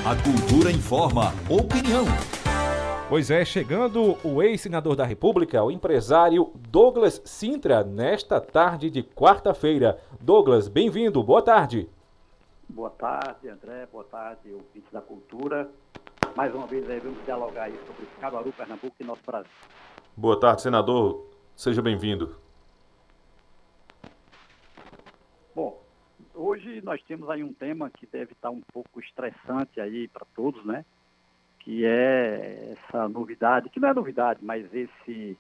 A Cultura informa. Opinião. Pois é, chegando o ex-senador da República, o empresário Douglas Sintra, nesta tarde de quarta-feira. Douglas, bem-vindo, boa tarde. Boa tarde, André, boa tarde, ouvintes da Cultura. Mais uma vez aí vamos dialogar aí sobre Caruaru, Pernambuco e nosso Brasil. Boa tarde, senador, seja bem-vindo. Bom, hoje nós temos aí um tema que deve estar um pouco estressante aí para todos, né? Que é essa novidade, que não é novidade, mas esse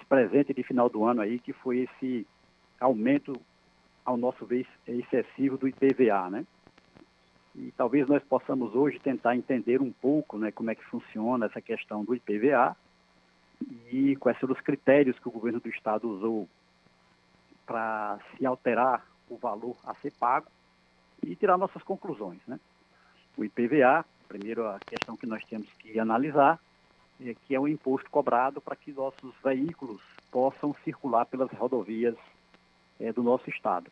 presente de final do ano aí, que foi esse aumento, ao nosso ver, excessivo do IPVA, né? E talvez nós possamos hoje tentar entender um pouco, né, como é que funciona essa questão do IPVA e quais foram os critérios que o governo do estado usou para se alterar o valor a ser pago e tirar nossas conclusões, né? O IPVA, primeiro a questão que nós temos que analisar, é que é o imposto cobrado para que nossos veículos possam circular pelas rodovias do nosso estado.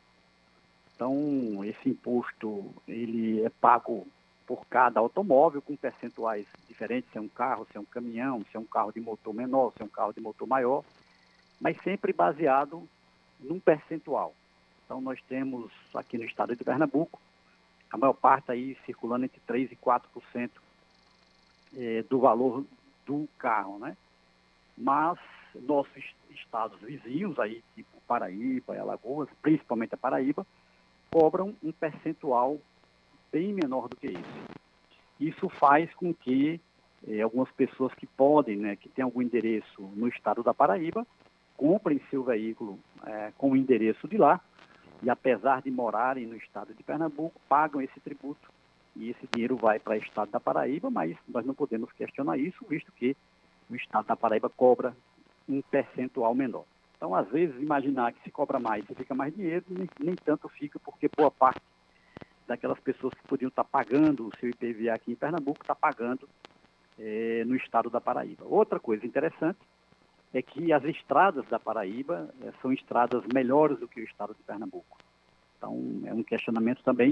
Então, esse imposto, ele é pago por cada automóvel com percentuais diferentes, se é um carro, se é um caminhão, se é um carro de motor menor, se é um carro de motor maior, mas sempre baseado num percentual. Então, nós temos aqui no estado de Pernambuco, a maior parte aí circulando entre 3% e 4% do valor do carro, né? Mas nossos estados vizinhos aí, tipo Paraíba e Alagoas, principalmente a Paraíba, cobram um percentual bem menor do que isso. Isso faz com que algumas pessoas que podem, né, que têm algum endereço no estado da Paraíba, comprem seu veículo com o endereço de lá, e apesar de morarem no estado de Pernambuco, pagam esse tributo, e esse dinheiro vai para o estado da Paraíba, mas nós não podemos questionar isso, visto que o estado da Paraíba cobra um percentual menor. Então, às vezes, imaginar que se cobra mais e fica mais dinheiro, nem tanto fica, porque boa parte daquelas pessoas que podiam estar pagando o seu IPVA aqui em Pernambuco está pagando no estado da Paraíba. Outra coisa interessante é que as estradas da Paraíba são estradas melhores do que o estado de Pernambuco. Então, é um questionamento também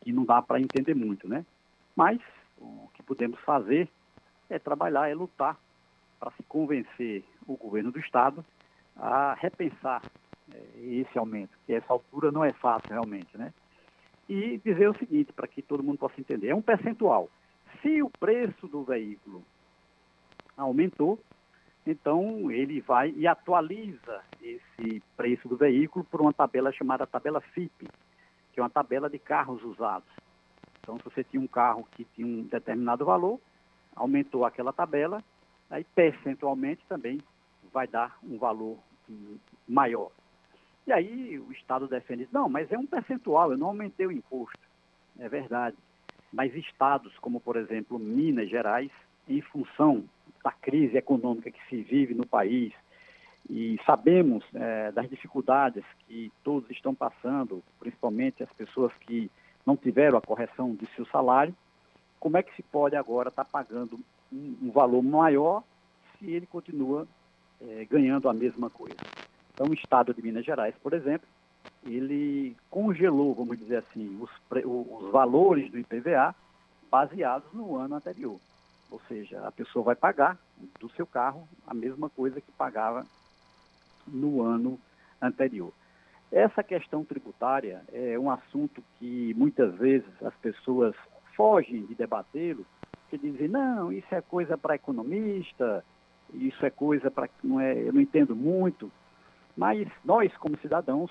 que não dá para entender muito, né? Mas o que podemos fazer é trabalhar, é lutar para se convencer o governo do estado a repensar esse aumento, que essa altura não é fácil realmente, né? E dizer o seguinte, para que todo mundo possa entender, é um percentual. Se o preço do veículo aumentou, então ele vai e atualiza esse preço do veículo por uma tabela chamada tabela FIPE, que é uma tabela de carros usados. Então, se você tinha um carro que tinha um determinado valor, aumentou aquela tabela, aí percentualmente também vai dar um valor maior. E aí o Estado defende, não, mas é um percentual, eu não aumentei o imposto. É verdade. Mas estados como, por exemplo, Minas Gerais, em função da crise econômica que se vive no país, e sabemos das dificuldades que todos estão passando, principalmente as pessoas que não tiveram a correção de seu salário, como é que se pode agora estar pagando um valor maior se ele continua ganhando a mesma coisa? Então, o estado de Minas Gerais, por exemplo, ele congelou, vamos dizer assim, os valores do IPVA baseados no ano anterior. Ou seja, a pessoa vai pagar do seu carro a mesma coisa que pagava no ano anterior. Essa questão tributária é um assunto que muitas vezes as pessoas fogem de debatê-lo, que dizem, não, isso é coisa para economista, isso é coisa para... eu não entendo muito. Mas nós, como cidadãos,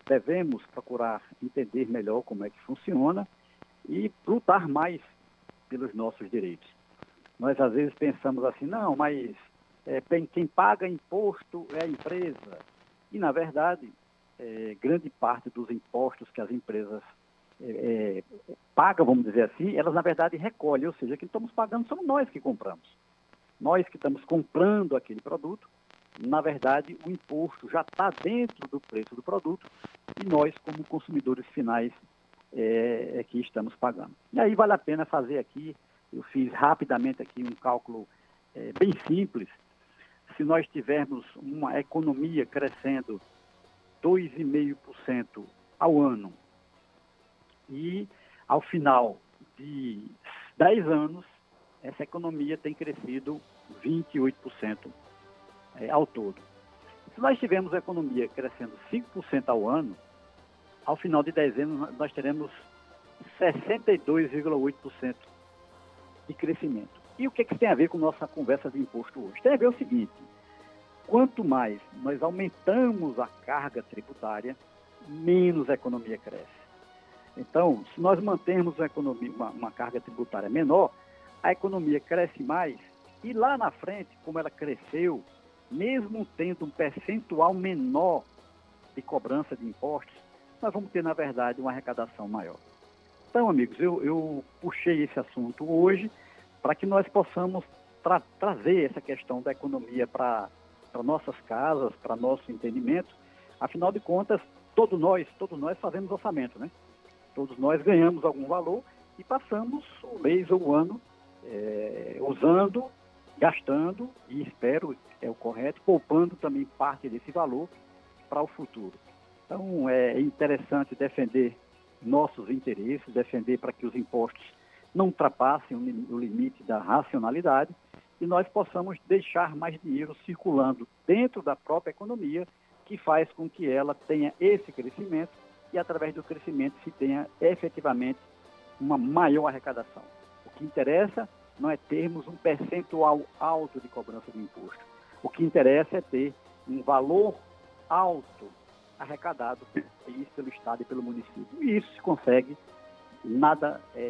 devemos procurar entender melhor como é que funciona e lutar mais pelos nossos direitos. Nós, às vezes, pensamos assim, não, mas quem paga imposto é a empresa. E, na verdade, grande parte dos impostos que as empresas pagam, vamos dizer assim, elas, na verdade, recolhem. Ou seja, quem estamos pagando somos nós que compramos. Nós que estamos comprando aquele produto, na verdade, o imposto já está dentro do preço do produto e nós, como consumidores finais, que estamos pagando. E aí vale a pena fazer aqui, eu fiz rapidamente aqui um cálculo bem simples. Se nós tivermos uma economia crescendo 2,5% ao ano e, ao final 10 anos, essa economia tem crescido 28% ao todo. Se nós tivermos a economia crescendo 5% ao ano, ao final de 10 anos nós teremos 62,8% de crescimento. E o que isso tem a ver com nossa conversa de imposto hoje? Tem a ver o seguinte: quanto mais nós aumentamos a carga tributária, menos a economia cresce. Então, se nós mantermos uma carga tributária menor, a economia cresce mais e lá na frente, como ela cresceu, mesmo tendo um percentual menor de cobrança de impostos, nós vamos ter, na verdade, uma arrecadação maior. Então, amigos, eu puxei esse assunto hoje para que nós possamos trazer essa questão da economia para nossas casas, para nosso entendimento. Afinal de contas, todos nós fazemos orçamento, né? Todos nós ganhamos algum valor e passamos o mês ou o ano usando, gastando, e espero, é o correto, poupando também parte desse valor para o futuro. Então, é interessante defender nossos interesses, defender para que os impostos não ultrapassem o limite da racionalidade e nós possamos deixar mais dinheiro circulando dentro da própria economia, que faz com que ela tenha esse crescimento e, através do crescimento, se tenha efetivamente uma maior arrecadação. O que interessa não é termos um percentual alto de cobrança de imposto. O que interessa é ter um valor alto arrecadado pelo Estado e pelo município. E isso se consegue,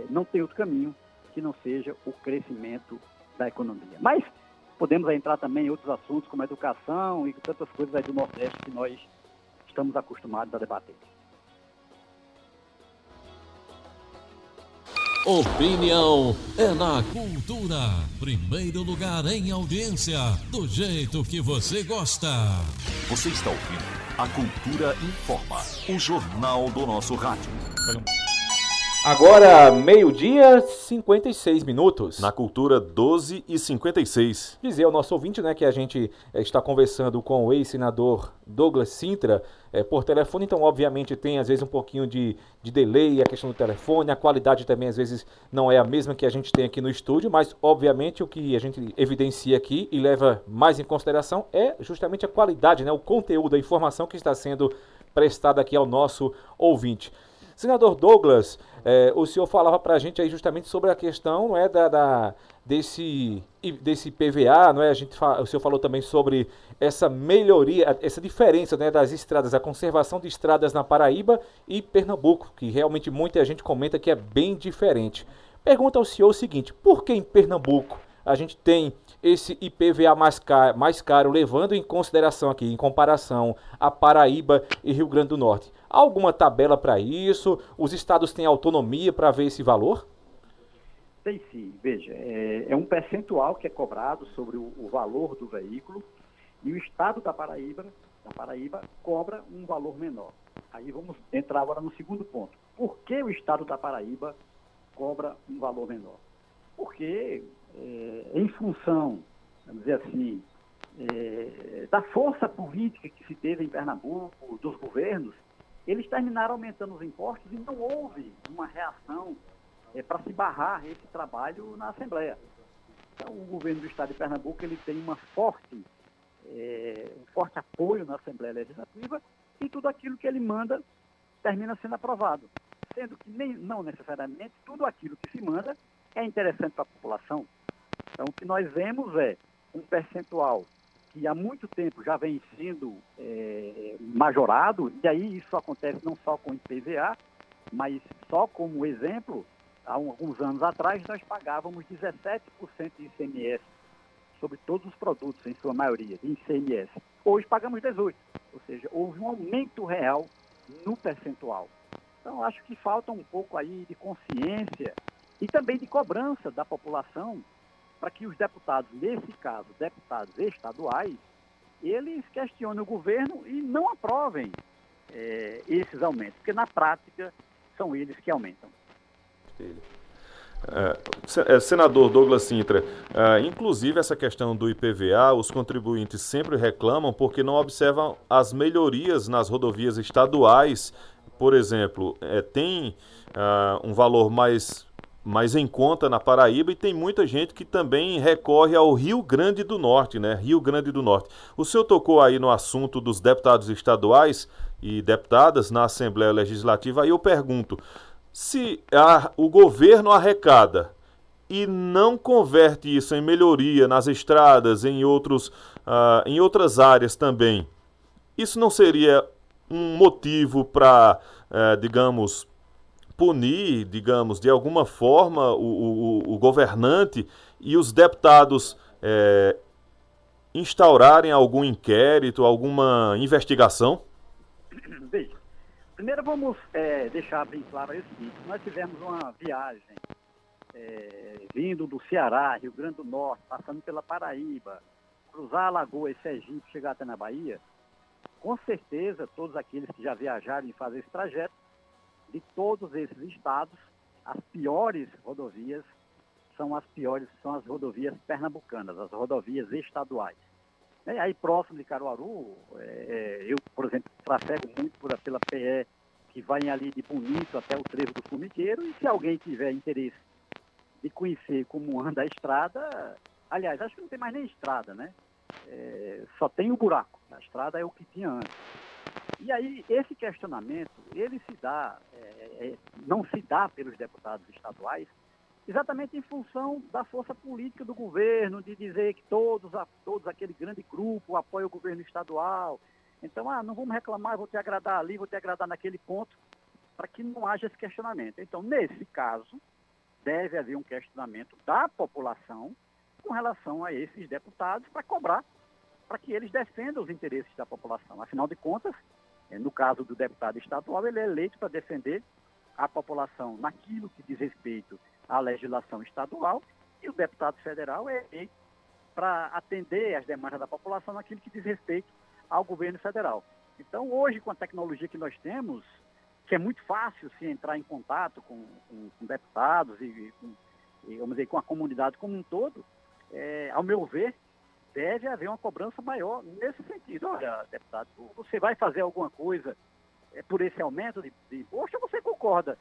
não tem outro caminho que não seja o crescimento da economia. Mas podemos entrar também em outros assuntos, como a educação e tantas coisas aí do Nordeste que nós estamos acostumados a debater. Opinião é na Cultura. Primeiro lugar em audiência, do jeito que você gosta. Você está ouvindo a Cultura Informa, o jornal do nosso rádio. Agora, meio-dia, 56 minutos. Na Cultura, 12h56. Dizer ao nosso ouvinte, né, que a gente está conversando com o ex-senador Douglas Sintra por telefone, então obviamente tem às vezes um pouquinho de delay, a questão do telefone, a qualidade também às vezes não é a mesma que a gente tem aqui no estúdio, mas obviamente o que a gente evidencia aqui e leva mais em consideração é justamente a qualidade, né, o conteúdo, a informação que está sendo prestada aqui ao nosso ouvinte. Senador Douglas, o senhor falava para a gente aí justamente sobre a questão, não é, desse PVA, não é? O senhor falou também sobre essa melhoria, essa diferença, né, das estradas, a conservação de estradas na Paraíba e Pernambuco, que realmente muita gente comenta que é bem diferente. Pergunta ao senhor o seguinte: por que em Pernambuco a gente tem esse IPVA mais caro, levando em consideração aqui, em comparação a Paraíba e Rio Grande do Norte? Há alguma tabela para isso? Os estados têm autonomia para ver esse valor? Tem sim. Veja, é um percentual que é cobrado sobre o valor do veículo e o estado da Paraíba cobra um valor menor. Aí vamos entrar agora no segundo ponto. Por que o estado da Paraíba cobra um valor menor? Porque, em função, vamos dizer assim, da força política que se teve em Pernambuco, dos governos, eles terminaram aumentando os impostos e não houve uma reação para se barrar esse trabalho na Assembleia. Então, o governo do Estado de Pernambuco ele tem um forte apoio na Assembleia Legislativa e tudo aquilo que ele manda termina sendo aprovado. Sendo que não necessariamente tudo aquilo que se manda é interessante para a população. Então, o que nós vemos é um percentual que há muito tempo já vem sendo majorado, e aí isso acontece não só com o IPVA, mas só como exemplo, há alguns anos atrás nós pagávamos 17% de ICMS sobre todos os produtos, em sua maioria, de ICMS. Hoje pagamos 18%, ou seja, houve um aumento real no percentual. Então, acho que falta um pouco aí de consciência e também de cobrança da população para que os deputados, nesse caso, deputados estaduais, eles questionem o governo e não aprovem esses aumentos, porque na prática são eles que aumentam. Senador Douglas Sintra, inclusive essa questão do IPVA, os contribuintes sempre reclamam porque não observam as melhorias nas rodovias estaduais. Por exemplo, tem um valor mais mais em conta na Paraíba, e tem muita gente que também recorre ao Rio Grande do Norte, né? Rio Grande do Norte. O senhor tocou aí no assunto dos deputados estaduais e deputadas na Assembleia Legislativa, aí eu pergunto, se o governo arrecada e não converte isso em melhoria nas estradas, em outras áreas também, isso não seria um motivo para, digamos, punir, digamos, de alguma forma o governante e os deputados instaurarem algum inquérito, alguma investigação? Veja, primeiro vamos deixar bem claro o seguinte: nós tivemos uma viagem vindo do Ceará, Rio Grande do Norte, passando pela Paraíba, cruzar Alagoas, Sergipe, chegar até na Bahia. Com certeza, todos aqueles que já viajaram e fazem esse trajeto, de todos esses estados, as piores rodovias são as rodovias pernambucanas, as rodovias estaduais. Aí próximo de Caruaru, eu, por exemplo, trafego muito pela PE, que vai ali de Bonito até o Trevo do Formigueiro, e se alguém tiver interesse de conhecer como anda a estrada, aliás, acho que não tem mais nem estrada, né? Só tem o buraco, a estrada é o que tinha antes. E aí, esse questionamento, ele se dá, não se dá pelos deputados estaduais, exatamente em função da força política do governo, de dizer que todos aquele grande grupo apoia o governo estadual. Então, não vamos reclamar, vou te agradar ali, vou te agradar naquele ponto, para que não haja esse questionamento. Então, nesse caso, deve haver um questionamento da população com relação a esses deputados para cobrar, para que eles defendam os interesses da população. Afinal de contas, no caso do deputado estadual, ele é eleito para defender a população naquilo que diz respeito à legislação estadual, e o deputado federal é eleito para atender as demandas da população naquilo que diz respeito ao governo federal. Então, hoje, com a tecnologia que nós temos, que é muito fácil se entrar em contato com deputados e vamos dizer, com a comunidade como um todo, ao meu ver, deve haver uma cobrança maior nesse sentido. Olha, deputado, você vai fazer alguma coisa por esse aumento de imposto, ou você concorda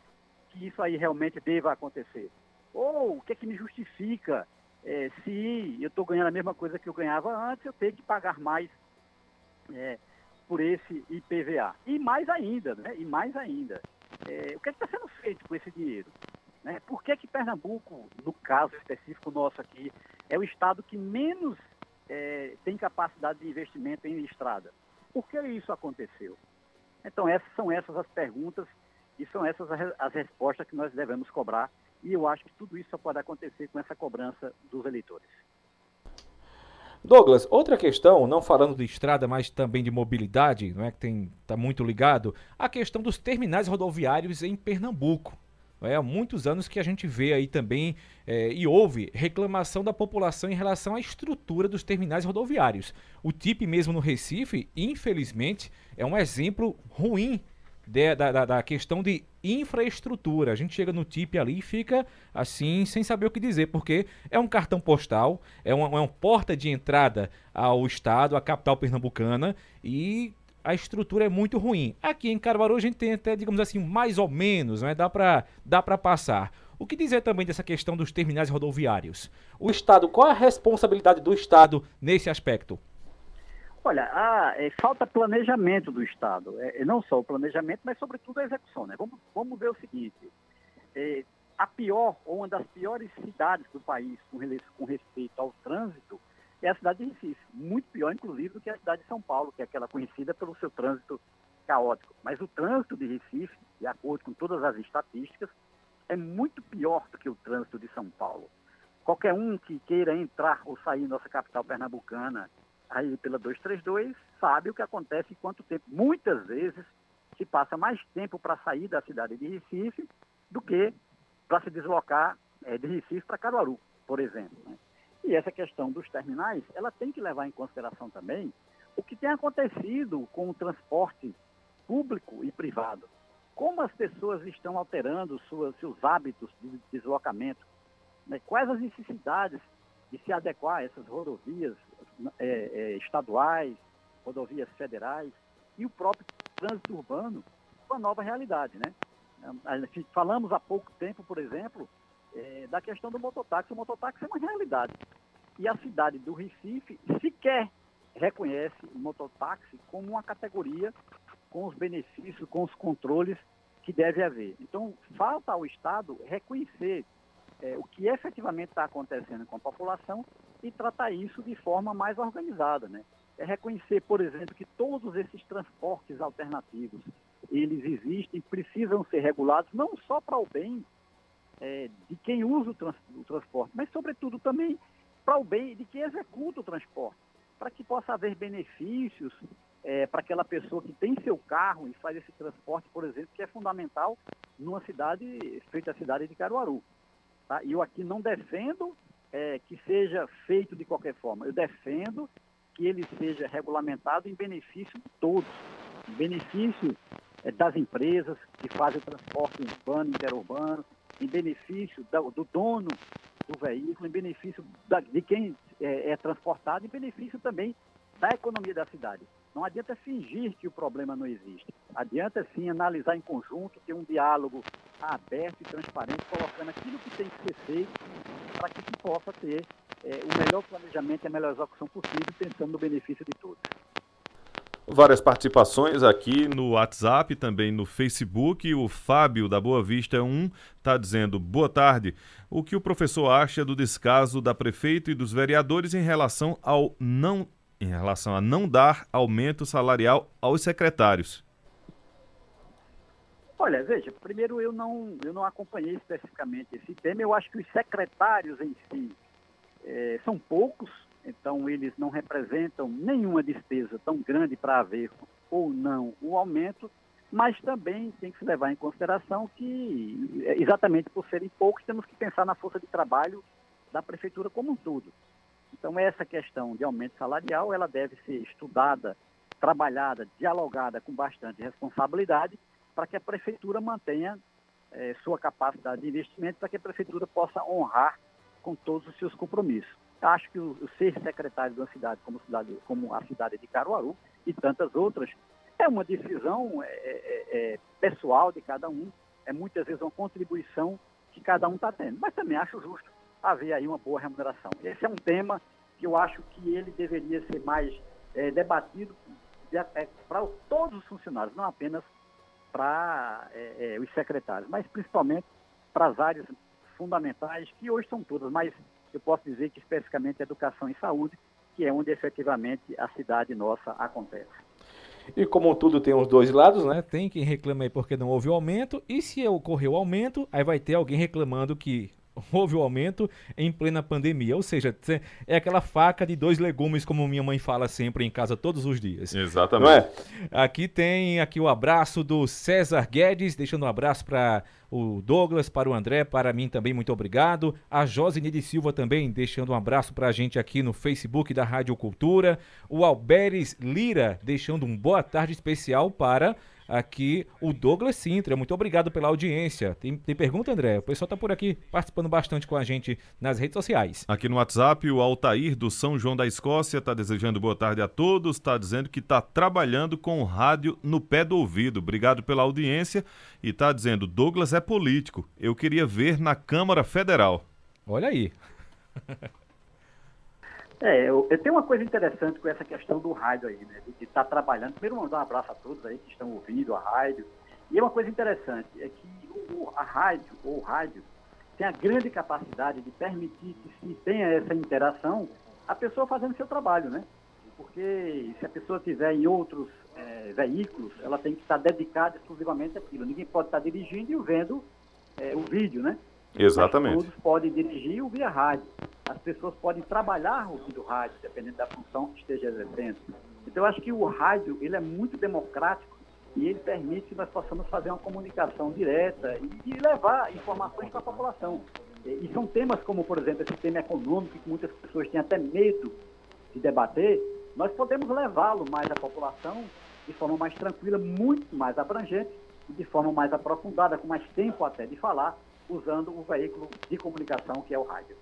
que isso aí realmente deva acontecer? Ou o que é que me justifica se eu estou ganhando a mesma coisa que eu ganhava antes, eu tenho que pagar mais por esse IPVA? E mais ainda, né? E mais ainda, o que é que está sendo feito com esse dinheiro? Né? Por que Pernambuco, no caso específico nosso aqui, é o estado que menos tem capacidade de investimento em estrada? Por que isso aconteceu? Então, são essas as perguntas e são essas as respostas que nós devemos cobrar, e eu acho que tudo isso só pode acontecer com essa cobrança dos eleitores. Douglas, outra questão, não falando de estrada, mas também de mobilidade, não é, que está muito ligado, a questão dos terminais rodoviários em Pernambuco. Há muitos anos que a gente vê aí também e ouve reclamação da população em relação à estrutura dos terminais rodoviários. O TIP mesmo no Recife, infelizmente, é um exemplo ruim da questão de infraestrutura. A gente chega no TIP ali e fica assim, sem saber o que dizer, porque é um cartão postal, é uma porta de entrada ao estado, à capital pernambucana, e a estrutura é muito ruim. Aqui em Caruaru a gente tem até, digamos assim, mais ou menos, né? Dá para passar. O que dizer também dessa questão dos terminais rodoviários? O Estado, qual a responsabilidade do Estado nesse aspecto? Olha, falta planejamento do Estado. Não só o planejamento, mas sobretudo a execução. Né? Vamos ver o seguinte. A pior, ou uma das piores cidades do país com respeito ao trânsito, é a cidade de Recife. Muito pior, inclusive, do que a cidade de São Paulo, que é aquela conhecida pelo seu trânsito caótico. Mas o trânsito de Recife, de acordo com todas as estatísticas, é muito pior do que o trânsito de São Paulo. Qualquer um que queira entrar ou sair da nossa capital pernambucana, aí pela 232, sabe o que acontece e quanto tempo. Muitas vezes se passa mais tempo para sair da cidade de Recife do que para se deslocar de Recife para Caruaru, por exemplo. Né? E essa questão dos terminais, ela tem que levar em consideração também o que tem acontecido com o transporte público e privado. Como as pessoas estão alterando seus hábitos de deslocamento, né? Quais as necessidades de se adequar a essas rodovias estaduais, rodovias federais e o próprio trânsito urbano com a nova realidade, né? Falamos há pouco tempo, por exemplo, da questão do mototáxi. O mototáxi é uma realidade. E a cidade do Recife sequer reconhece o mototáxi como uma categoria com os benefícios, com os controles que deve haver. Então, falta ao Estado reconhecer o que efetivamente está acontecendo com a população e tratar isso de forma mais organizada, né? É reconhecer, por exemplo, que todos esses transportes alternativos, eles existem, precisam ser regulados, não só para o bem de quem usa o transporte, mas, sobretudo, também para o bem de quem executa o transporte, para que possa haver benefícios para aquela pessoa que tem seu carro e faz esse transporte, por exemplo, que é fundamental numa cidade, feita a cidade de Caruaru. Tá? E eu aqui não defendo que seja feito de qualquer forma, eu defendo que ele seja regulamentado em benefício de todos, em benefício das empresas que fazem o transporte urbano, interurbano, em benefício do dono do veículo, em benefício de quem é transportado, em benefício também da economia da cidade. Não adianta fingir que o problema não existe. Adianta, sim, analisar em conjunto, ter um diálogo aberto e transparente, colocando aquilo que tem que ser feito para que se possa ter o melhor planejamento e a melhor execução possível, pensando no benefício de todos. Várias participações aqui no WhatsApp, também no Facebook. O Fábio da Boa Vista 1 está dizendo: boa tarde. O que o professor acha do descaso da prefeita e dos vereadores em relação a não dar aumento salarial aos secretários? Olha, veja, primeiro eu não acompanhei especificamente esse tema. Eu acho que os secretários em si são poucos, então eles não representam nenhuma despesa tão grande para haver ou não o aumento, mas também tem que se levar em consideração que, exatamente por serem poucos, temos que pensar na força de trabalho da prefeitura como um todo. Então, essa questão de aumento salarial, ela deve ser estudada, trabalhada, dialogada com bastante responsabilidade, para que a prefeitura mantenha sua capacidade de investimento, para que a prefeitura possa honrar com todos os seus compromissos. Eu acho que o ser secretário de uma cidade como a cidade de Caruaru e tantas outras, é uma decisão pessoal de cada um, muitas vezes uma contribuição que cada um está tendo. Mas também acho justo haver aí uma boa remuneração. Esse é um tema que eu acho que ele deveria ser mais debatido para todos os funcionários, não apenas para os secretários, mas principalmente para as áreas fundamentais, que hoje são todas, mas eu posso dizer que especificamente educação e saúde, que é onde efetivamente a cidade nossa acontece. E como tudo tem os dois lados, né? Tem quem reclama aí porque não houve o aumento, e se ocorreu o aumento, aí vai ter alguém reclamando que houve o aumento em plena pandemia. Ou seja, é aquela faca de dois legumes, como minha mãe fala sempre em casa todos os dias. Exatamente. Não é? Aqui tem o abraço do César Guedes, deixando um abraço para o Douglas, para o André, para mim também, muito obrigado. A Josinide Silva também deixando um abraço para a gente aqui no Facebook da Rádio Cultura. O Alberes Lira deixando um boa tarde especial para aqui o Douglas Sintra. Muito obrigado pela audiência. Tem pergunta, André? O pessoal está por aqui participando bastante com a gente nas redes sociais. Aqui no WhatsApp, o Altair do São João da Escócia está desejando boa tarde a todos, está dizendo que está trabalhando com o rádio no pé do ouvido. Obrigado pela audiência e está dizendo: Douglas é político, eu queria ver na Câmara Federal. Olha aí. Eu tenho uma coisa interessante com essa questão do rádio aí, né? De estar trabalhando. Primeiro, mandar um abraço a todos aí que estão ouvindo a rádio. E uma coisa interessante é que a rádio, ou o rádio, tem a grande capacidade de permitir que se tenha essa interação, a pessoa fazendo seu trabalho, né? Porque se a pessoa estiver em outros veículos, ela tem que estar dedicada exclusivamente àquilo. Ninguém pode estar dirigindo e vendo o vídeo, né? Exatamente. Mas todos podem dirigir e ouvir a rádio. As pessoas podem trabalhar ouvindo rádio, dependendo da função que esteja exercendo. Então, eu acho que o rádio, ele é muito democrático e ele permite que nós possamos fazer uma comunicação direta e levar informações para a população. E são temas como, por exemplo, esse tema econômico, que muitas pessoas têm até medo de debater, nós podemos levá-lo mais à população de forma mais tranquila, muito mais abrangente e de forma mais aprofundada, com mais tempo até de falar, usando o veículo de comunicação que é o rádio.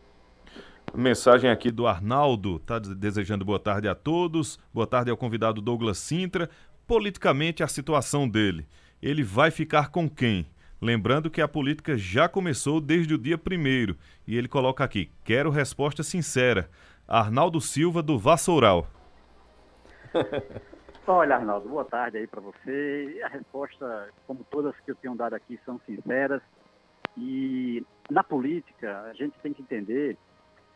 Mensagem aqui do Arnaldo, está desejando boa tarde a todos, boa tarde ao convidado Douglas Sintra. Politicamente, a situação dele, ele vai ficar com quem? Lembrando que a política já começou desde o dia 1º. E ele coloca aqui, quero resposta sincera. Arnaldo Silva, do Vassoural. Olha, Arnaldo, boa tarde aí para você. A resposta, como todas que eu tenho dado aqui, são sinceras. E na política, a gente tem que entender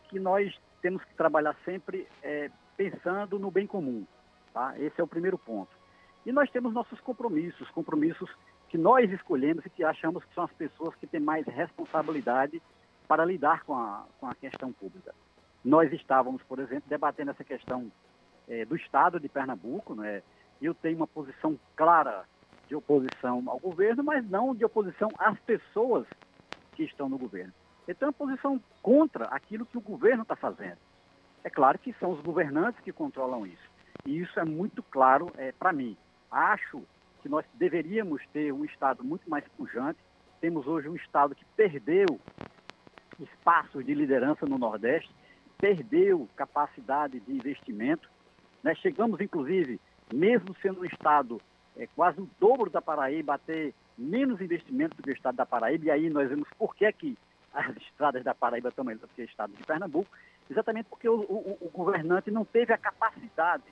que nós temos que trabalhar sempre pensando no bem comum. Tá? Esse é o primeiro ponto. E nós temos nossos compromissos que nós escolhemos e que achamos que são as pessoas que têm mais responsabilidade para lidar com a questão pública. Nós estávamos, por exemplo, debatendo essa questão do Estado de Pernambuco, né? Eu tenho uma posição clara de oposição ao governo, mas não de oposição às pessoas que estão no governo. Eu tenho uma posição contra aquilo que o governo está fazendo. É claro que são os governantes que controlam isso. E isso é muito claro para mim. Acho que nós deveríamos ter um Estado muito mais pujante. Temos hoje um Estado que perdeu espaços de liderança no Nordeste, perdeu capacidade de investimento. Né? Chegamos, inclusive, mesmo sendo um Estado quase o dobro da Paraíba, a ter menos investimento do que o Estado da Paraíba. E aí nós vemos por que as estradas da Paraíba estão melhores do que o Estado de Pernambuco. Exatamente porque o governante não teve a capacidade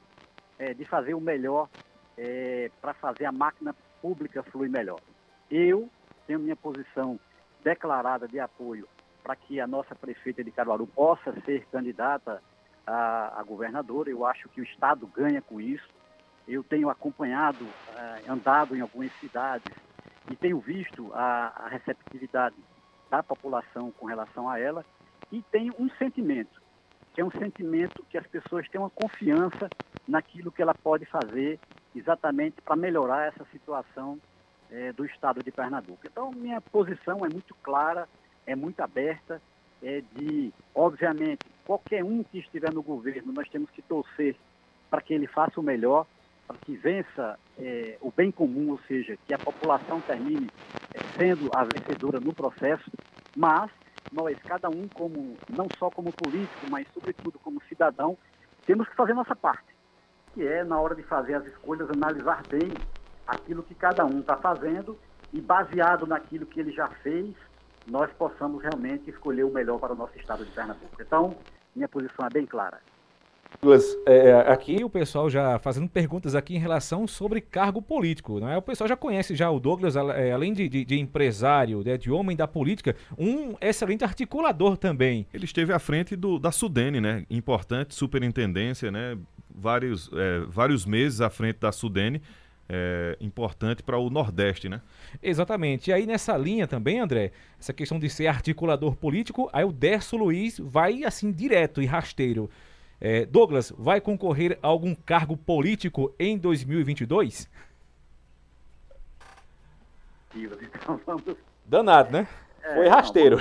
de fazer o melhor para fazer a máquina pública fluir melhor. Eu tenho minha posição declarada de apoio para que a nossa prefeita de Caruaru possa ser candidata a governadora. Eu acho que o Estado ganha com isso. Eu tenho acompanhado, andado em algumas cidades e tenho visto a receptividade da população com relação a ela e tenho um sentimento, que é um sentimento que as pessoas têm uma confiança naquilo que ela pode fazer exatamente para melhorar essa situação do Estado de Pernambuco. Então, minha posição é muito clara, é muito aberta, obviamente, qualquer um que estiver no governo, nós temos que torcer para que ele faça o melhor, para que vença o bem comum, ou seja, que a população termine sendo a vencedora no processo, mas nós, cada um, não só como político, mas sobretudo como cidadão, temos que fazer nossa parte, que é, na hora de fazer as escolhas, analisar bem aquilo que cada um está fazendo e, baseado naquilo que ele já fez, nós possamos realmente escolher o melhor para o nosso estado de Pernambuco. Então, minha posição é bem clara. Douglas, aqui o pessoal já fazendo perguntas aqui em relação sobre cargo político, não é? O pessoal já conhece já o Douglas, além de empresário, de homem da política, um excelente articulador também. Ele esteve à frente da Sudene, né? Importante superintendência, né? Vários meses à frente da Sudene. Importante para o Nordeste, né? Exatamente. E aí nessa linha também, André, essa questão de ser articulador político, aí o Décio Luiz vai assim direto e rasteiro. Douglas, vai concorrer a algum cargo político em 2022? Então vamos... Danado, né? Foi rasteiro.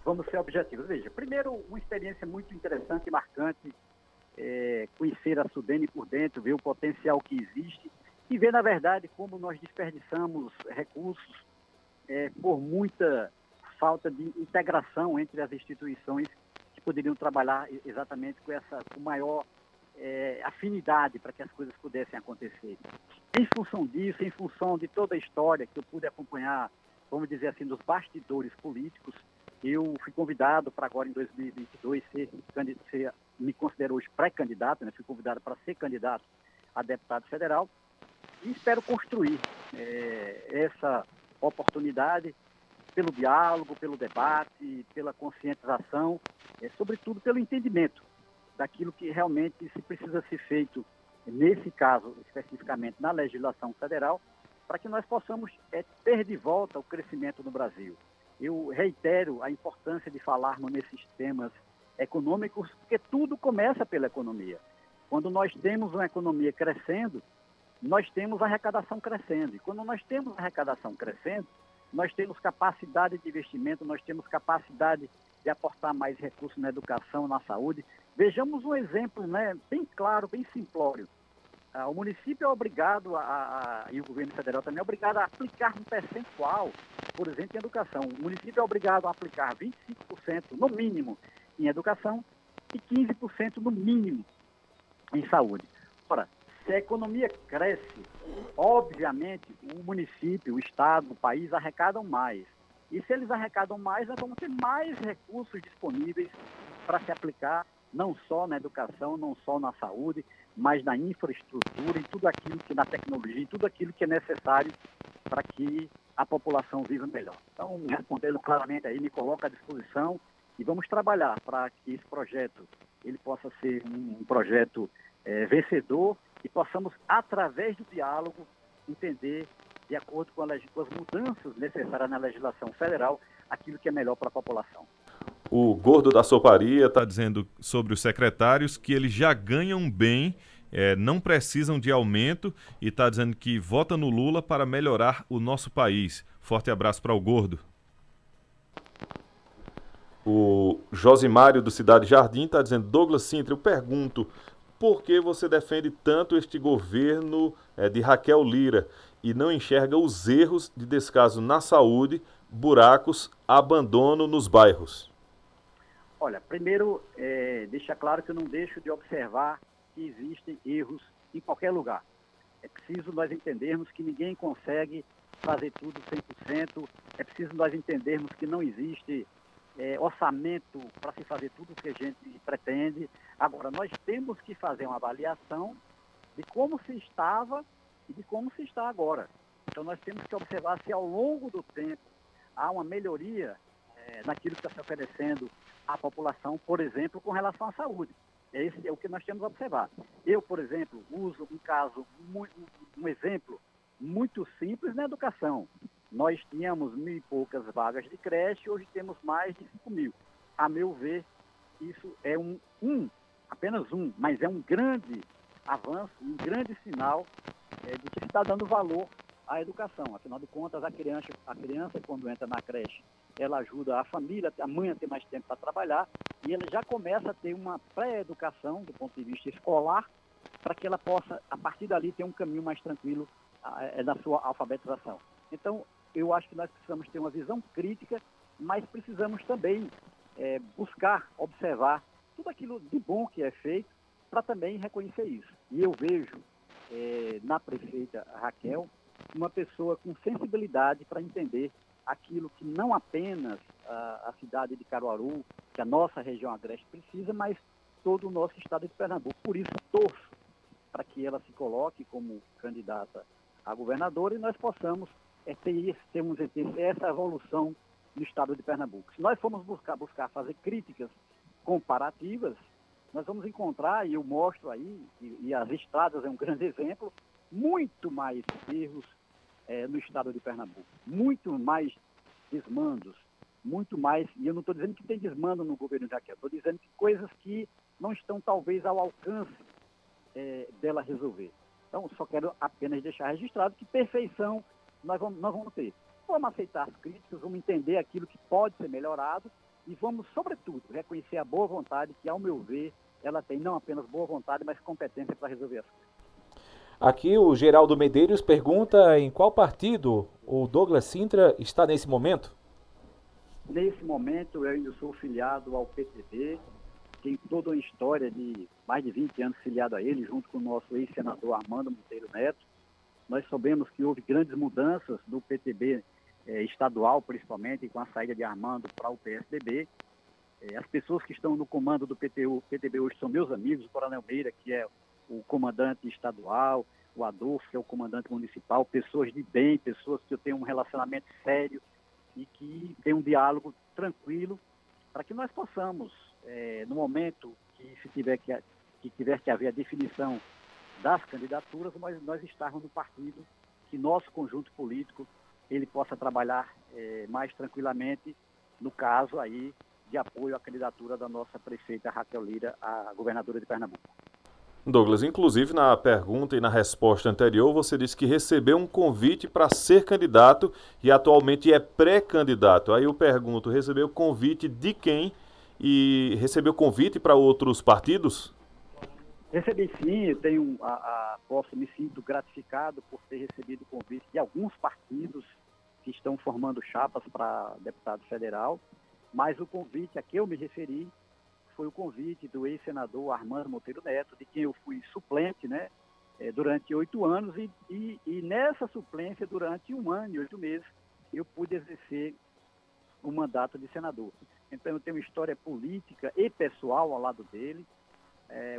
Vamos ser objetivos. Veja, primeiro, uma experiência muito interessante e marcante, conhecer a Sudene por dentro, ver o potencial que existe e ver, na verdade, como nós desperdiçamos recursos por muita falta de integração entre as instituições que poderiam trabalhar exatamente com maior afinidade para que as coisas pudessem acontecer. Em função disso, em função de toda a história que eu pude acompanhar, vamos dizer assim, dos bastidores políticos, eu fui convidado para agora em 2022 me considero hoje pré-candidato, né? Fui convidado para ser candidato a deputado federal e espero construir essa oportunidade pelo diálogo, pelo debate, pela conscientização, sobretudo pelo entendimento daquilo que realmente se precisa ser feito, nesse caso, especificamente na legislação federal, para que nós possamos ter de volta o crescimento no Brasil. Eu reitero a importância de falarmos nesses temas econômicos, porque tudo começa pela economia. Quando nós temos uma economia crescendo, nós temos a arrecadação crescendo. E quando nós temos a arrecadação crescendo, nós temos capacidade de investimento, nós temos capacidade de aportar mais recursos na educação, na saúde. Vejamos um exemplo, né, bem claro, bem simplório. O município é obrigado, e o governo federal também é obrigado a aplicar um percentual, por exemplo, em educação. O município é obrigado a aplicar 25% no mínimo em educação e 15% no mínimo em saúde. Ora, se a economia cresce, Obviamente, o município, o estado, o país arrecadam mais. E se eles arrecadam mais, nós vamos ter mais recursos disponíveis para se aplicar, não só na educação, não só na saúde, mas na infraestrutura, em tudo aquilo que na tecnologia, em tudo aquilo que é necessário para que a população viva melhor. Então, respondendo claramente aí, me coloco à disposição e vamos trabalhar para que esse projeto ele possa ser um projeto vencedor e possamos, através do diálogo, entender, de acordo com as mudanças necessárias na legislação federal, aquilo que é melhor para a população. O Gordo da Soparia está dizendo sobre os secretários que eles já ganham bem, não precisam de aumento, e está dizendo que vota no Lula para melhorar o nosso país. Forte abraço para o Gordo. O Josimário do Cidade Jardim está dizendo: Douglas Sintra, eu pergunto, por que você defende tanto este governo de Raquel Lira e não enxerga os erros de descaso na saúde, buracos, abandono nos bairros? Olha, primeiro, deixa claro que eu não deixo de observar que existem erros em qualquer lugar. É preciso nós entendermos que ninguém consegue fazer tudo 100%, é preciso nós entendermos que não existe orçamento para se fazer tudo o que a gente pretende. Agora, nós temos que fazer uma avaliação de como se estava e de como se está agora. Então, nós temos que observar se ao longo do tempo há uma melhoria naquilo que está se oferecendo à população, por exemplo, com relação à saúde. Esse é o que nós temos a observar. Eu, por exemplo, uso um exemplo muito simples na educação. Nós tínhamos 1.000 e poucas vagas de creche, hoje temos mais de 5.000. A meu ver, isso é apenas mas é um grande avanço, um grande sinal de que se está dando valor à educação. Afinal de contas, a criança, quando entra na creche, ela ajuda a família, a mãe a ter mais tempo para trabalhar, e ela já começa a ter uma pré-educação, do ponto de vista escolar, para que ela possa, a partir dali, ter um caminho mais tranquilo na sua alfabetização. Então, eu acho que nós precisamos ter uma visão crítica, mas precisamos também buscar, observar tudo aquilo de bom que é feito, para também reconhecer isso. E eu vejo na prefeita Raquel uma pessoa com sensibilidade para entender aquilo que não apenas a cidade de Caruaru, que a nossa região agreste precisa, mas todo o nosso estado de Pernambuco. Por isso, torço para que ela se coloque como candidata a governadora e nós possamos ter essa evolução no estado de Pernambuco. Se nós formos buscar fazer críticas comparativas, nós vamos encontrar, e eu mostro aí, e as estradas é um grande exemplo, muito mais erros no estado de Pernambuco, muito mais desmandos, muito mais, e eu não estou dizendo que tem desmando no governo de Raquel, estou dizendo que coisas que não estão talvez ao alcance dela resolver. Então, só quero apenas deixar registrado que perfeição nós vamos ter. Vamos aceitar as críticas, vamos entender aquilo que pode ser melhorado e vamos, sobretudo, reconhecer a boa vontade que, ao meu ver, ela tem não apenas boa vontade, mas competência para resolver as coisas. Aqui o Geraldo Medeiros pergunta em qual partido o Douglas Sintra está nesse momento? Nesse momento eu ainda sou filiado ao PTB, tenho toda uma história de mais de 20 anos filiado a ele, junto com o nosso ex-senador Armando Monteiro Neto. Nós soubemos que houve grandes mudanças do PTB estadual, principalmente, com a saída de Armando para o PSDB. As pessoas que estão no comando do PTB hoje são meus amigos, o Coronel Meira, que é o comandante estadual, o Adolfo, que é o comandante municipal, pessoas de bem, pessoas que eu tenho um relacionamento sério e que tem um diálogo tranquilo, para que nós possamos, no momento que tiver que haver a definição das candidaturas, nós estarmos no partido, que nosso conjunto político ele possa trabalhar mais tranquilamente, no caso aí de apoio à candidatura da nossa prefeita Raquel Lira, a governadora de Pernambuco. Douglas, inclusive na pergunta e na resposta anterior, você disse que recebeu um convite para ser candidato e atualmente é pré-candidato. Aí eu pergunto, recebeu convite de quem e recebeu convite para outros partidos? Recebi sim, eu tenho me sinto gratificado por ter recebido o convite de alguns partidos que estão formando chapas para deputado federal, mas o convite a que eu me referi foi o convite do ex-senador Armando Monteiro Neto, de quem eu fui suplente, né, durante 8 anos e nessa suplência, durante 1 ano e 8 meses, eu pude exercer o mandato de senador. Então, eu tenho uma história política e pessoal ao lado dele,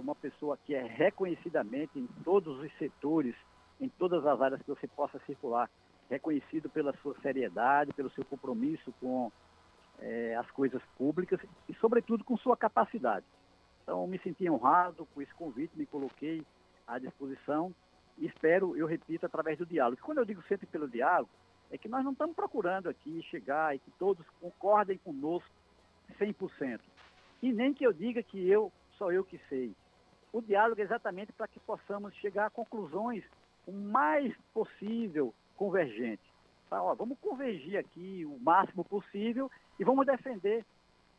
uma pessoa que é reconhecidamente em todos os setores, em todas as áreas que você possa circular, reconhecido pela sua seriedade, pelo seu compromisso com as coisas públicas e, sobretudo, com sua capacidade. Então, me senti honrado com esse convite, me coloquei à disposição e espero, eu repito, através do diálogo. Quando eu digo sempre pelo diálogo, é que nós não estamos procurando aqui chegar e que todos concordem conosco 100%. E nem que eu diga que só eu que sei. O diálogo é exatamente para que possamos chegar a conclusões o mais possível convergentes. Tá, vamos convergir aqui o máximo possível e vamos defender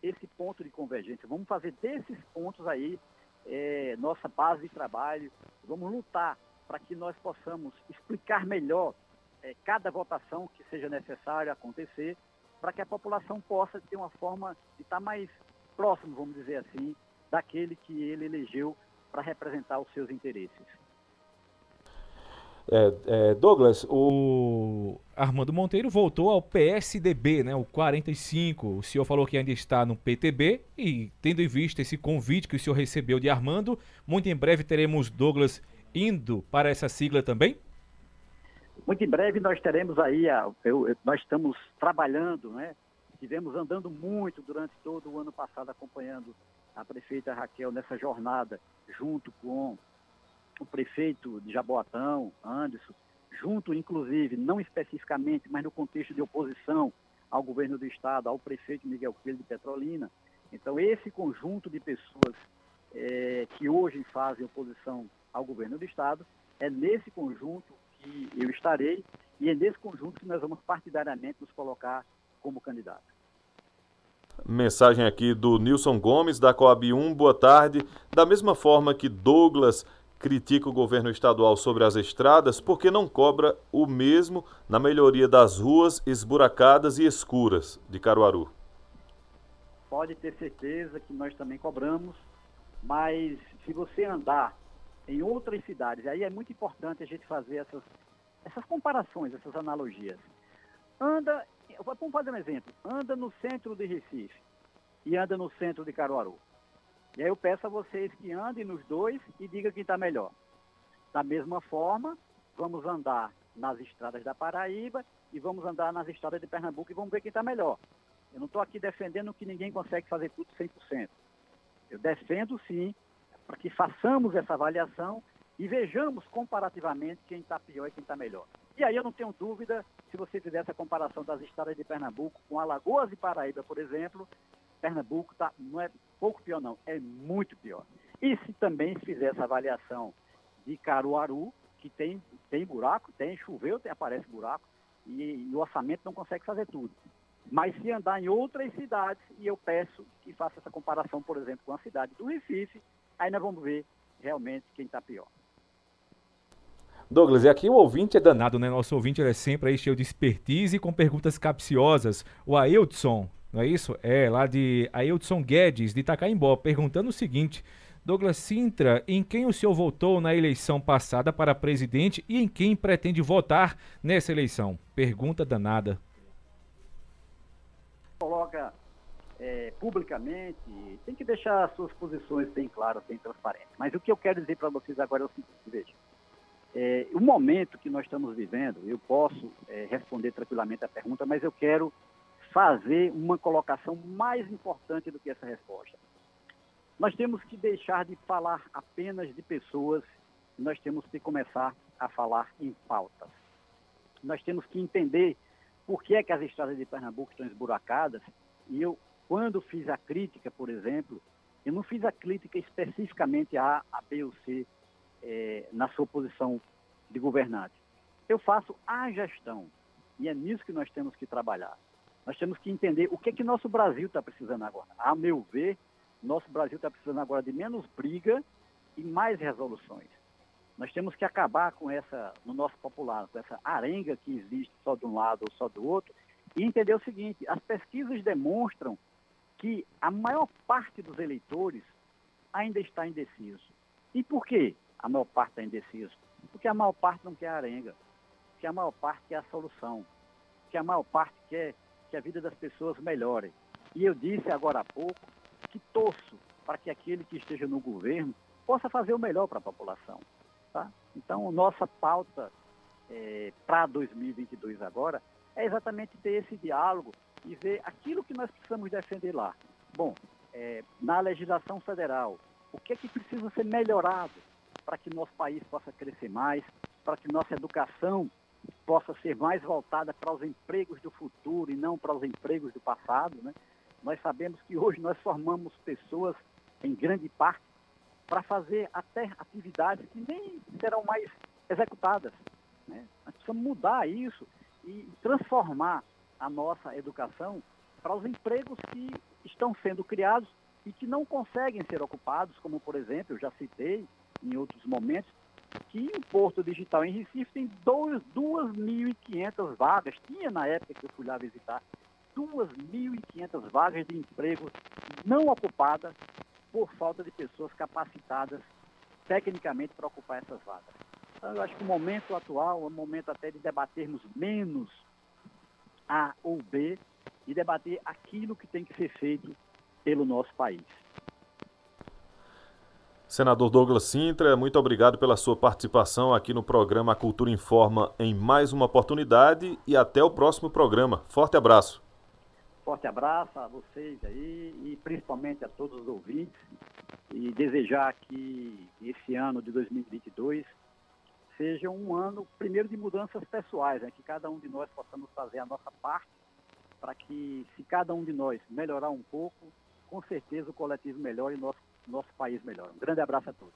esse ponto de convergência. Vamos fazer desses pontos aí nossa base de trabalho. Vamos lutar para que nós possamos explicar melhor cada votação que seja necessário acontecer, para que a população possa ter uma forma de estar mais próximo, vamos dizer assim, daquele que ele elegeu para representar os seus interesses. Douglas, o Armando Monteiro voltou ao PSDB, né, o 45. O senhor falou que ainda está no PTB e, tendo em vista esse convite que o senhor recebeu de Armando, muito em breve teremos Douglas indo para essa sigla também? Muito em breve nós teremos aí, nós estamos trabalhando, né? Estivemos andando muito durante todo o ano passado acompanhando a prefeita Raquel nessa jornada, junto com o prefeito de Jaboatão, Anderson, junto, inclusive, não especificamente, mas no contexto de oposição ao governo do Estado, ao prefeito Miguel Coelho de Petrolina. Então, esse conjunto de pessoas que hoje fazem oposição ao governo do Estado, é nesse conjunto que eu estarei e é nesse conjunto que nós vamos partidariamente nos colocar como candidato. Mensagem aqui do Nilson Gomes, da Coab 1, boa tarde. Da mesma forma que Douglas critica o governo estadual sobre as estradas, por que não cobra o mesmo na melhoria das ruas esburacadas e escuras de Caruaru? Pode ter certeza que nós também cobramos, mas se você andar em outras cidades, aí é muito importante a gente fazer essas comparações, essas analogias. Vamos fazer um exemplo, anda no centro de Recife e anda no centro de Caruaru. E aí eu peço a vocês que andem nos dois e digam quem está melhor. Da mesma forma, vamos andar nas estradas da Paraíba e vamos andar nas estradas de Pernambuco e vamos ver quem está melhor. Eu não estou aqui defendendo que ninguém consegue fazer tudo 100%. Eu defendo sim, para que façamos essa avaliação e vejamos comparativamente quem está pior e quem está melhor. E aí eu não tenho dúvida, se você fizer essa comparação das estradas de Pernambuco com Alagoas e Paraíba, por exemplo, Pernambuco não é pouco pior não, é muito pior. E se também fizer essa avaliação de Caruaru, que tem buraco, choveu, aparece buraco, e o orçamento não consegue fazer tudo. Mas se andar em outras cidades, e eu peço que faça essa comparação, por exemplo, com a cidade do Recife, aí nós vamos ver realmente quem está pior. Douglas, e aqui o ouvinte é danado, né? Nosso ouvinte ele é sempre aí cheio de expertise e com perguntas capciosas. O Ailton, não é isso? Lá de Ailton Guedes, de Itacaimbó, perguntando o seguinte: Douglas Sintra, em quem o senhor votou na eleição passada para presidente e em quem pretende votar nessa eleição? Pergunta danada. Coloca publicamente, tem que deixar as suas posições bem claras, bem transparentes. Mas o que eu quero dizer para vocês agora é o seguinte, veja. O momento que nós estamos vivendo, eu posso responder tranquilamente a pergunta, mas eu quero fazer uma colocação mais importante do que essa resposta. Nós temos que deixar de falar apenas de pessoas, nós temos que começar a falar em pautas. Nós temos que entender por que é que as estradas de Pernambuco estão esburacadas, e eu, quando fiz a crítica, por exemplo, eu não fiz a crítica especificamente a B ou C, na sua posição de governante. Eu faço a gestão, e é nisso que nós temos que trabalhar. Nós temos que entender o que é que nosso Brasil está precisando agora. A meu ver, nosso Brasil está precisando agora de menos briga e mais resoluções. Nós temos que acabar com no nosso popular, com essa arenga que existe só de um lado ou só do outro, e entender o seguinte: as pesquisas demonstram que a maior parte dos eleitores ainda está indeciso. E por quê a maior parte está indeciso? Porque a maior parte não quer arenga, porque a maior parte quer a solução, porque a maior parte quer que a vida das pessoas melhore. E eu disse agora há pouco que torço para que aquele que esteja no governo possa fazer o melhor para a população. Tá? Então, nossa pauta para 2022 agora é exatamente ter esse diálogo e ver aquilo que nós precisamos defender lá. Bom, na legislação federal, o que é que precisa ser melhorado para que nosso país possa crescer mais, para que nossa educação possa ser mais voltada para os empregos do futuro e não para os empregos do passado, né? Nós sabemos que hoje nós formamos pessoas, em grande parte, para fazer até atividades que nem serão mais executadas, né? Nós precisamos mudar isso e transformar a nossa educação para os empregos que estão sendo criados e que não conseguem ser ocupados, como, por exemplo, eu já citei em outros momentos, que o Porto Digital em Recife tem 2.500 vagas, tinha na época que eu fui lá visitar, 2.500 vagas de emprego não ocupadas por falta de pessoas capacitadas tecnicamente para ocupar essas vagas. Então, eu acho que o momento atual é um momento até de debatermos menos A ou B e debater aquilo que tem que ser feito pelo nosso país. Senador Douglas Sintra, muito obrigado pela sua participação aqui no programa A Cultura Informa em mais uma oportunidade e até o próximo programa. Forte abraço. Forte abraço a vocês aí e principalmente a todos os ouvintes e desejar que esse ano de 2022 seja um ano, primeiro, de mudanças pessoais, né? Que cada um de nós possamos fazer a nossa parte para que, se cada um de nós melhorar um pouco, com certeza o coletivo melhora e nosso país melhora. Um grande abraço a todos.